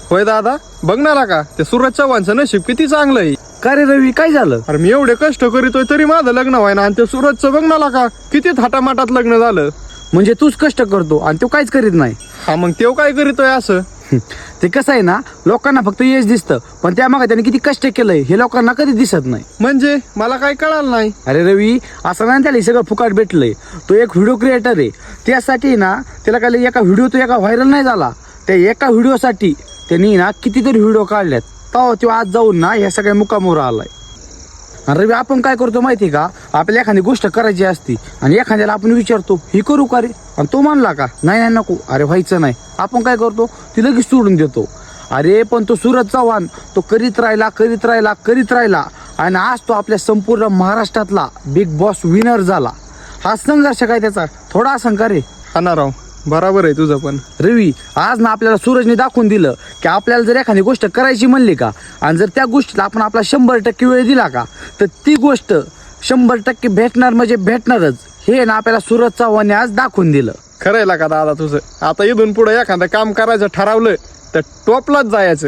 होय दादा, बघ ना का ते सूरज चव्हाणचं नशीब किती चांगलं आहे. का रे रवी, काय झालं? अरे मी एवढे कष्ट करीतोय तरी माझं लग्न व्हायना आणि ते सूरजचं बघ ना का किती थाटामाटात लग्न झालं. म्हणजे तूच कष्ट करतो आणि तो काहीच करीत नाही. हा मग तेव काय करीतोय असं? ते कसं आहे ना, लोकांना फक्त यश दिसतं, पण त्या मागे त्याने किती कष्ट केलंय हे लोकांना कधी दिसत नाही. म्हणजे मला काय कळालं नाही. अरे रवी, असं नाही त्याला हे सगळं फुकाट भेटलंय. तो एक व्हिडिओ क्रिएटर आहे. त्यासाठी ना त्याला काय एका व्हिडिओ तो एका व्हायरल नाही झाला, त्या एका व्हिडिओसाठी त्यांनी ना कितीतरी व्हिडिओ काढल्यात. तेव्हा तो आज जाऊन ना ह्या सगळ्या मुकामोर आलाय. आणि रवी, आपण काय करतो माहिती का, आपल्याला एखादी गोष्ट करायची असती आणि एखाद्याला आपण विचारतो ही करू का रे, आणि तो म्हणला का नाही नाही नको, अरे व्हायचं नाही, आपण काय करतो ती लगेच सोडून देतो. अरे पण तो सूरज चव्हाण तो करीत राहिला आणि आज तो आपल्या संपूर्ण महाराष्ट्रातला बिग बॉस विनर झाला. हा संघर्ष काय त्याचा थोडा असंकार रे. हा ना राव, बराबर आहे तुझं. पण रवी, आज ना आपल्याला सूरजने दाखवून दिलं की आपल्याला जर एखादी गोष्ट करायची म्हणली का आणि जर त्या गोष्टीला आपण आपला 100% वेळ दिला का तर ती गोष्ट 100% भेटणार म्हणजे भेटणारच. हे ना आपल्याला सूरज चव्हाणने आज दाखवून दिलं. खरंय का दादा तुझं. आता इथून पुढे एखादं काम करायचं ठरवलं तर टॉपलाच जायचं.